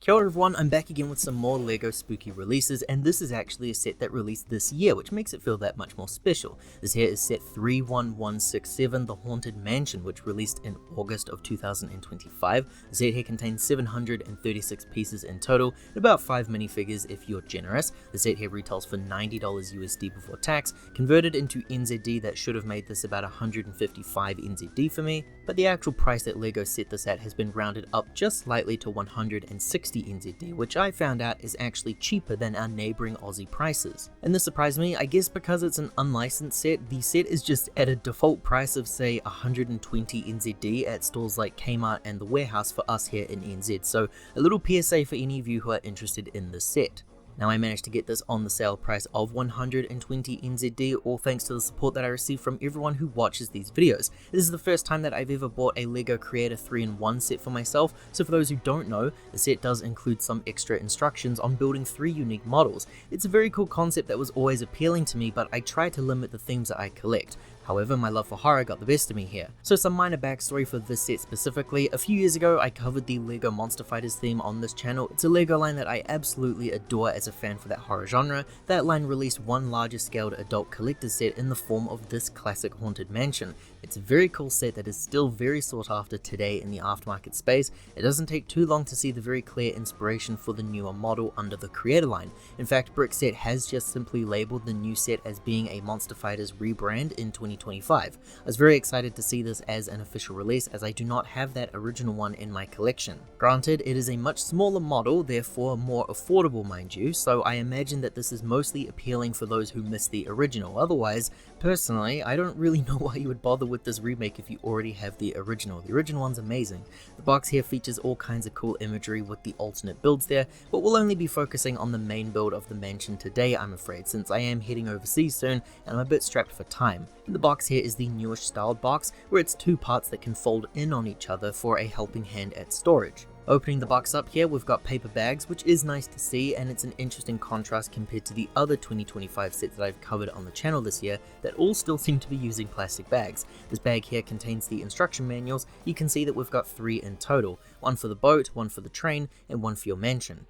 Kia ora everyone, I'm back again with some more LEGO spooky releases, and this is actually a set that released this year, which makes it feel that much more special. This here is set 31167, The Haunted Mansion, which released in August of 2025. The set here contains 736 pieces in total, and about 5 minifigures if you're generous. The set here retails for $90 USD before tax, converted into NZD that should have made this about 155 NZD for me, but the actual price that LEGO set this at has been rounded up just slightly to 160 NZD, which I found out is actually cheaper than our neighbouring Aussie prices. And this surprised me, I guess because it's an unlicensed set, the set is just at a default price of say 120 NZD at stores like Kmart and the Warehouse for us here in NZ, so a little PSA for any of you who are interested in this set. Now I managed to get this on the sale price of 120 NZD, all thanks to the support that I receive from everyone who watches these videos. This is the first time that I've ever bought a LEGO Creator 3-in-1 set for myself, so for those who don't know, the set does include some extra instructions on building 3 unique models. It's a very cool concept that was always appealing to me, but I try to limit the themes that I collect. However, my love for horror got the best of me here. So some minor backstory for this set specifically. A few years ago, I covered the LEGO Monster Fighters theme on this channel. It's a LEGO line that I absolutely adore as a fan for that horror genre. That line released one larger scaled adult collector's set in the form of this classic Haunted Mansion. It's a very cool set that is still very sought after today in the aftermarket space. It doesn't take too long to see the very clear inspiration for the newer model under the Creator line. In fact, Brickset has just simply labeled the new set as being a Monster Fighters rebrand in 2025. I was very excited to see this as an official release, as I do not have that original one in my collection. Granted, it is a much smaller model, therefore more affordable mind you, so I imagine that this is mostly appealing for those who missed the original. Otherwise, personally, I don't really know why you would bother with this remake if you already have the original. The original one's amazing. The box here features all kinds of cool imagery with the alternate builds there, but we'll only be focusing on the main build of the mansion today, I'm afraid, since I am heading overseas soon and I'm a bit strapped for time. The box here is the newish styled box, where it's 2 parts that can fold in on each other for a helping hand at storage. Opening the box up here, we've got paper bags, which is nice to see, and it's an interesting contrast compared to the other 2025 sets that I've covered on the channel this year that all still seem to be using plastic bags. This bag here contains the instruction manuals. You can see that we've got 3 in total, one for the boat, one for the train, and one for your mansion.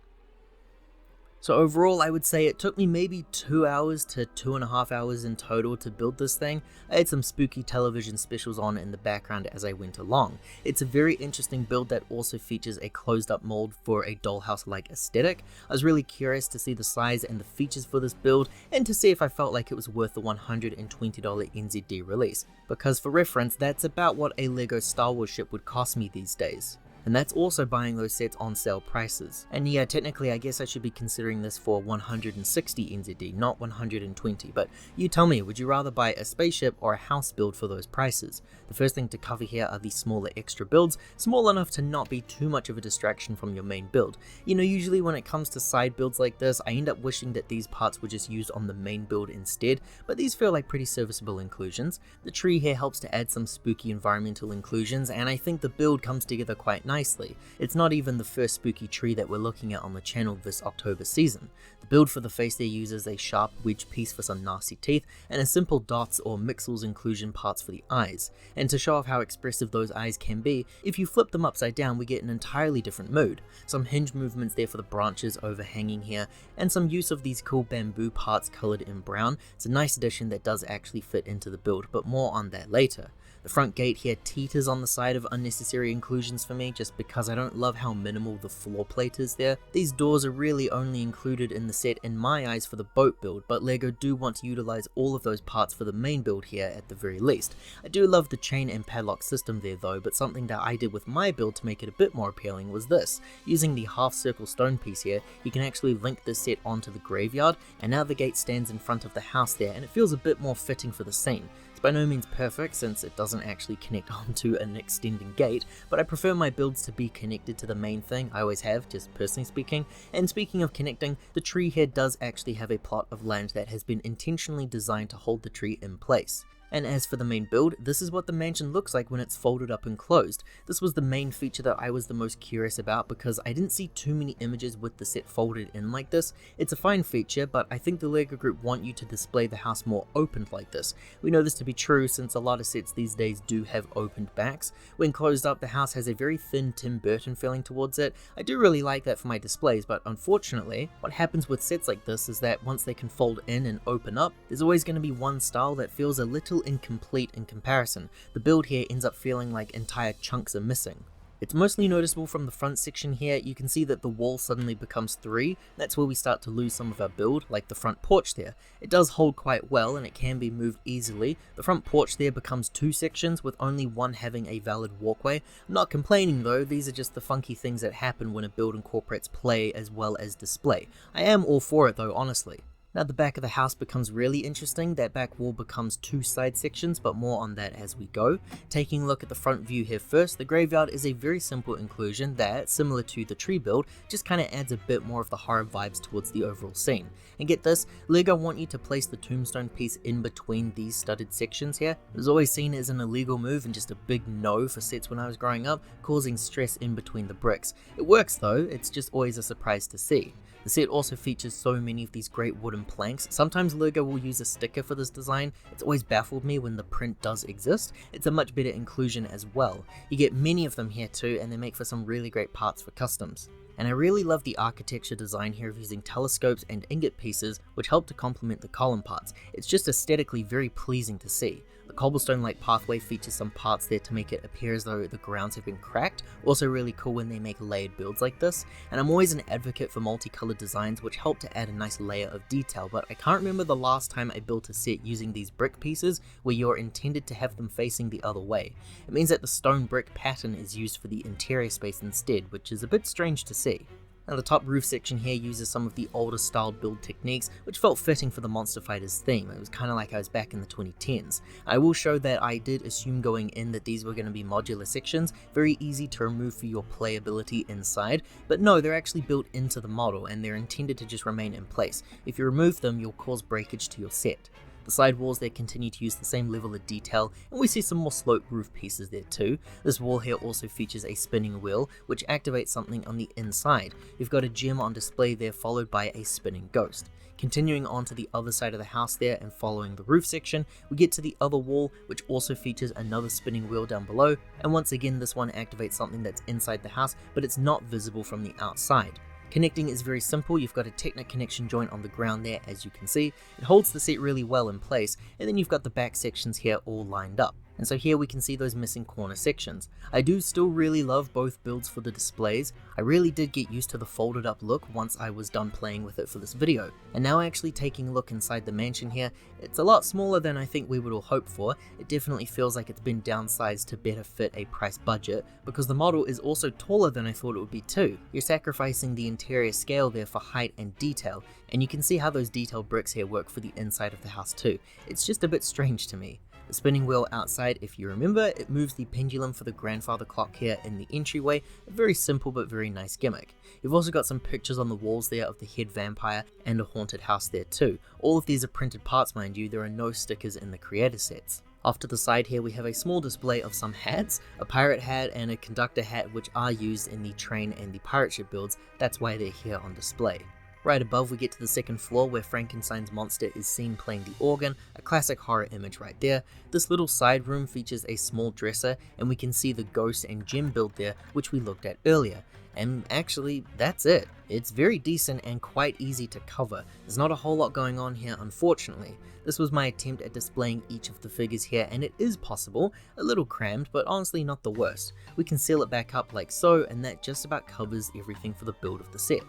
So overall, I would say it took me maybe 2 hours to 2.5 hours in total to build this thing. I had some spooky television specials on in the background as I went along. It's a very interesting build that also features a closed up mold for a dollhouse-like aesthetic. I was really curious to see the size and the features for this build, and to see if I felt like it was worth the $120 NZD release, because for reference, that's about what a LEGO Star Wars ship would cost me these days. And that's also buying those sets on sale prices. And yeah, technically I guess I should be considering this for 160 NZD, not 120, but you tell me, would you rather buy a spaceship or a house build for those prices? The first thing to cover here are the smaller extra builds, small enough to not be too much of a distraction from your main build. You know, usually when it comes to side builds like this, I end up wishing that these parts were just used on the main build instead, but these feel like pretty serviceable inclusions. The tree here helps to add some spooky environmental inclusions, and I think the build comes together quite nicely. It's not even the first spooky tree that we're looking at on the channel this October season. The build for the face there uses a sharp wedge piece for some nasty teeth, and a simple dots or mixels inclusion parts for the eyes. And to show off how expressive those eyes can be, if you flip them upside down we get an entirely different mood. Some hinge movements there for the branches overhanging here, and some use of these cool bamboo parts coloured in brown. It's a nice addition that does actually fit into the build, but more on that later. The front gate here teeters on the side of unnecessary inclusions for me, just because I don't love how minimal the floor plate is there. These doors are really only included in the set in my eyes for the boat build, but LEGO do want to utilize all of those parts for the main build here at the very least. I do love the chain and padlock system there though, but something that I did with my build to make it a bit more appealing was this. Using the half circle stone piece here, you can actually link this set onto the graveyard, and now the gate stands in front of the house there, and it feels a bit more fitting for the scene. By no means perfect since it doesn't actually connect onto an extending gate, but I prefer my builds to be connected to the main thing. I always have, just personally speaking. And speaking of connecting, the tree here does actually have a plot of land that has been intentionally designed to hold the tree in place. And as for the main build, this is what the mansion looks like when it's folded up and closed. This was the main feature that I was the most curious about because I didn't see too many images with the set folded in like this. It's a fine feature, but I think the LEGO Group want you to display the house more opened like this. We know this to be true since a lot of sets these days do have opened backs. When closed up, the house has a very thin Tim Burton feeling towards it. I do really like that for my displays, but unfortunately, what happens with sets like this is that once they can fold in and open up, there's always going to be one style that feels a little incomplete in comparison. The build here ends up feeling like entire chunks are missing. It's mostly noticeable from the front section here. You can see that the wall suddenly becomes 3. That's where we start to lose some of our build, like the front porch there. It does hold quite well and it can be moved easily. The front porch there becomes 2 sections with only one having a valid walkway. I'm not complaining though, these are just the funky things that happen when a build incorporates play as well as display. I am all for it though, honestly. Now the back of the house becomes really interesting. That back wall becomes 2 side sections, but more on that as we go. Taking a look at the front view here first, the graveyard is a very simple inclusion that, similar to the tree build, just kind of adds a bit more of the horror vibes towards the overall scene. And get this, LEGO want you to place the tombstone piece in between these studded sections here. It was always seen as an illegal move and just a big no for sets when I was growing up, causing stress in between the bricks. It works though, it's just always a surprise to see. The set also features so many of these great wooden planks. Sometimes LEGO will use a sticker for this design. It's always baffled me when the print does exist. It's a much better inclusion as well. You get many of them here too, and they make for some really great parts for customs. And I really love the architecture design here of using telescopes and ingot pieces which help to complement the column parts. It's just aesthetically very pleasing to see. The cobblestone-like pathway features some parts there to make it appear as though the grounds have been cracked. Also really cool when they make layered builds like this. And I'm always an advocate for multicolored designs which help to add a nice layer of detail, but I can't remember the last time I built a set using these brick pieces where you're intended to have them facing the other way. It means that the stone brick pattern is used for the interior space instead, which is a bit strange to see. Now the top roof section here uses some of the older style build techniques, which felt fitting for the Monster Fighters theme. It was kind of like I was back in the 2010s. I will show that I did assume going in that these were going to be modular sections, very easy to remove for your playability inside, but no, they're actually built into the model and they're intended to just remain in place. If you remove them, you'll cause breakage to your set. The side walls there continue to use the same level of detail, and we see some more sloped roof pieces there too. This wall here also features a spinning wheel, which activates something on the inside. We've got a gem on display there followed by a spinning ghost. Continuing on to the other side of the house there and following the roof section, we get to the other wall, which also features another spinning wheel down below, and once again this one activates something that's inside the house, but it's not visible from the outside. Connecting is very simple. You've got a Technic connection joint on the ground there, as you can see. It holds the set really well in place, and then you've got the back sections here all lined up. And so here we can see those missing corner sections. I do still really love both builds for the displays. I really did get used to the folded up look once I was done playing with it for this video. And now actually taking a look inside the mansion here, it's a lot smaller than I think we would all hope for. It definitely feels like it's been downsized to better fit a price budget, because the model is also taller than I thought it would be too. You're sacrificing the interior scale there for height and detail, and you can see how those detailed bricks here work for the inside of the house too. It's just a bit strange to me. The spinning wheel outside, if you remember, it moves the pendulum for the grandfather clock here in the entryway, a very simple but very nice gimmick. You've also got some pictures on the walls there of the head vampire and a haunted house there too. All of these are printed parts, mind you, there are no stickers in the creator sets. Off to the side here we have a small display of some hats, a pirate hat and a conductor hat, which are used in the train and the pirate ship builds. That's why they're here on display. Right above we get to the second floor where Frankenstein's monster is seen playing the organ, a classic horror image right there. This little side room features a small dresser and we can see the ghost and gem build there, which we looked at earlier. And actually, that's it. It's very decent and quite easy to cover. There's not a whole lot going on here, unfortunately. This was my attempt at displaying each of the figures here, and it is possible, a little crammed, but honestly not the worst. We can seal it back up like so, and that just about covers everything for the build of the set.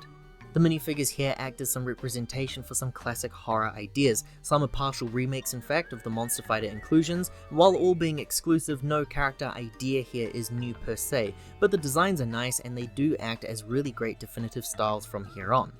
The minifigures here act as some representation for some classic horror ideas. Some are partial remakes in fact of the Monster Fighter inclusions. While all being exclusive, no character idea here is new per se, but the designs are nice and they do act as really great definitive styles from here on.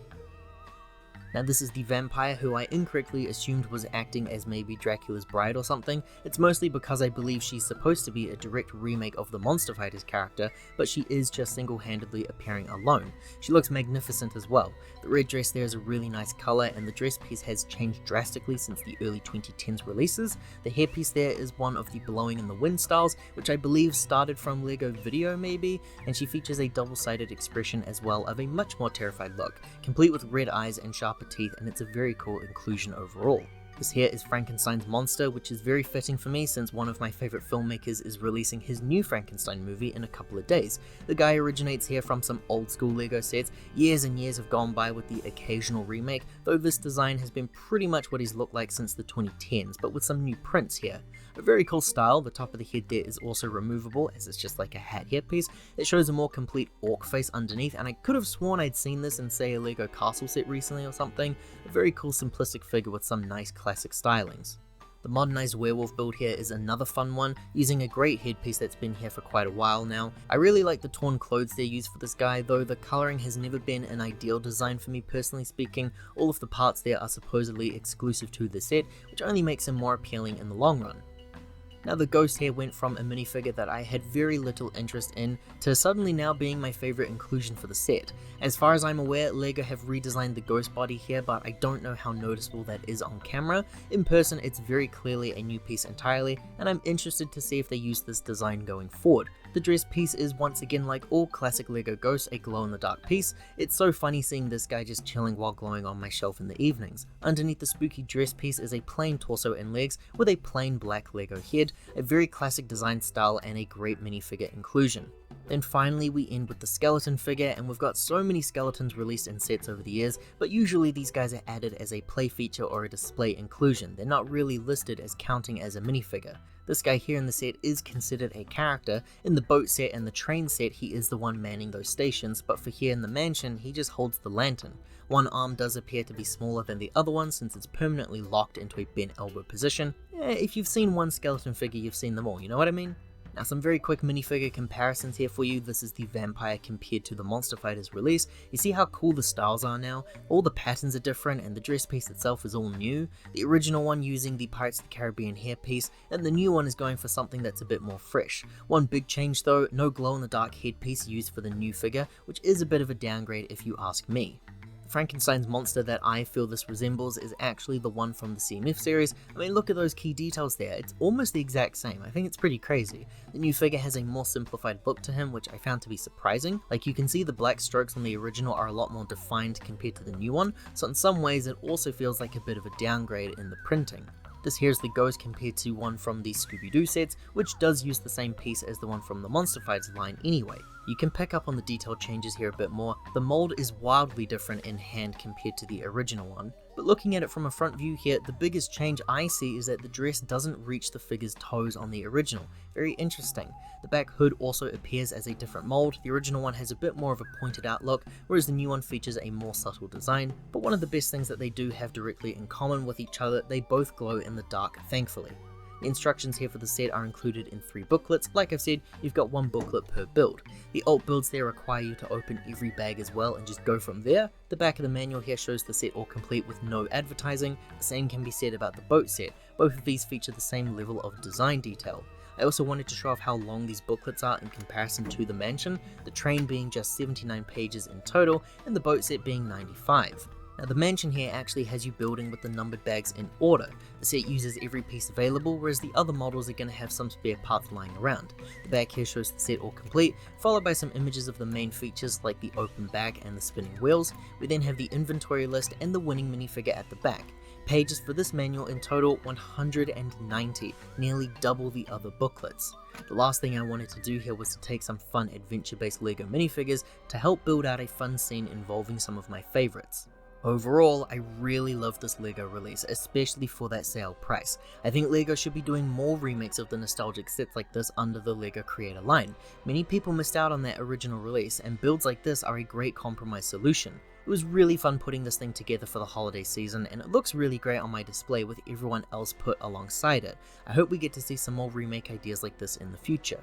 Now this is the vampire who I incorrectly assumed was acting as maybe Dracula's bride or something. It's mostly because I believe she's supposed to be a direct remake of the Monster Fighters character, but she is just single-handedly appearing alone. She looks magnificent as well. The red dress there is a really nice colour, and the dress piece has changed drastically since the early 2010s releases. The hairpiece there is one of the blowing in the wind styles, which I believe started from Lego Video maybe, and she features a double-sided expression as well of a much more terrified look, complete with red eyes and sharp teeth, and it's a very cool inclusion overall. This here is Frankenstein's monster, which is very fitting for me since one of my favourite filmmakers is releasing his new Frankenstein movie in a couple of days. The guy originates here from some old school Lego sets. Years and years have gone by with the occasional remake, though this design has been pretty much what he's looked like since the 2010s, but with some new prints here. A very cool style. The top of the head there is also removable, as it's just like a hat hairpiece. It shows a more complete orc face underneath, and I could have sworn I'd seen this in say a Lego castle set recently or something. A very cool simplistic figure with some nice classic stylings. The modernized werewolf build here is another fun one, using a great headpiece that's been here for quite a while now. I really like the torn clothes they use for this guy, though the colouring has never been an ideal design for me personally speaking. All of the parts there are supposedly exclusive to the set, which only makes him more appealing in the long run. Now the ghost here went from a minifigure that I had very little interest in to suddenly now being my favourite inclusion for the set. As far as I'm aware, Lego have redesigned the ghost body here, but I don't know how noticeable that is on camera. In person it's very clearly a new piece entirely, and I'm interested to see if they use this design going forward. The dress piece is once again, like all classic Lego ghosts, a glow-in-the-dark piece. It's so funny seeing this guy just chilling while glowing on my shelf in the evenings. Underneath the spooky dress piece is a plain torso and legs with a plain black Lego head, a very classic design style and a great minifigure inclusion. Then finally we end with the skeleton figure, and we've got so many skeletons released in sets over the years, but usually these guys are added as a play feature or a display inclusion. They're not really listed as counting as a minifigure. This guy here in the set is considered a character. In the boat set and the train set he is the one manning those stations, but for here in the mansion he just holds the lantern. One arm does appear to be smaller than the other one since it's permanently locked into a bent elbow position. If you've seen one skeleton figure you've seen them all, you know what I mean? Now some very quick minifigure comparisons here for you. This is the vampire compared to the Monster Fighters release. You see how cool the styles are now? All the patterns are different and the dress piece itself is all new. The original one using the Pirates of the Caribbean hairpiece, and the new one is going for something that's a bit more fresh. One big change though, no glow-in-the-dark headpiece used for the new figure, which is a bit of a downgrade if you ask me. Frankenstein's monster that I feel this resembles is actually the one from the CMF series. I mean, look at those key details there, it's almost the exact same. I think it's pretty crazy. The new figure has a more simplified look to him, which I found to be surprising. Like, you can see the black strokes on the original are a lot more defined compared to the new one, so in some ways it also feels like a bit of a downgrade in the printing. This here's the ghost compared to one from the Scooby-Doo sets, which does use the same piece as the one from the Monster Fighters line anyway. You can pick up on the detail changes here a bit more. The mold is wildly different in hand compared to the original one, but looking at it from a front view here, the biggest change I see is that the dress doesn't reach the figure's toes on the original. Very interesting. The back hood also appears as a different mold. The original one has a bit more of a pointed out look, whereas the new one features a more subtle design. But one of the best things that they do have directly in common with each other, they both glow in the dark, thankfully. The instructions here for the set are included in 3 booklets. Like I've said, you've got 1 booklet per build. The alt builds there require you to open every bag as well and just go from there. The back of the manual here shows the set all complete with no advertising. The same can be said about the boat set. Both of these feature the same level of design detail. I also wanted to show off how long these booklets are in comparison to the mansion, the train being just 79 pages in total and the boat set being 95. Now the mansion here actually has you building with the numbered bags in order. The set uses every piece available, whereas the other models are going to have some spare parts lying around. The back here shows the set all complete, followed by some images of the main features like the open back and the spinning wheels. We then have the inventory list and the winning minifigure at the back. Pages for this manual in total 190, nearly double the other booklets. The last thing I wanted to do here was to take some fun adventure-based Lego minifigures to help build out a fun scene involving some of my favorites. Overall, I really love this Lego release, especially for that sale price. I think Lego should be doing more remakes of the nostalgic sets like this under the Lego Creator line. Many people missed out on that original release, and builds like this are a great compromise solution. It was really fun putting this thing together for the holiday season, and it looks really great on my display with everyone else put alongside it. I hope we get to see some more remake ideas like this in the future.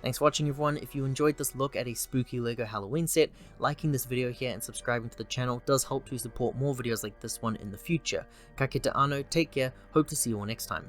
Thanks for watching everyone. If you enjoyed this look at a spooky LEGO Halloween set, liking this video here and subscribing to the channel does help to support more videos like this one in the future. Ka kite anō, take care, hope to see you all next time.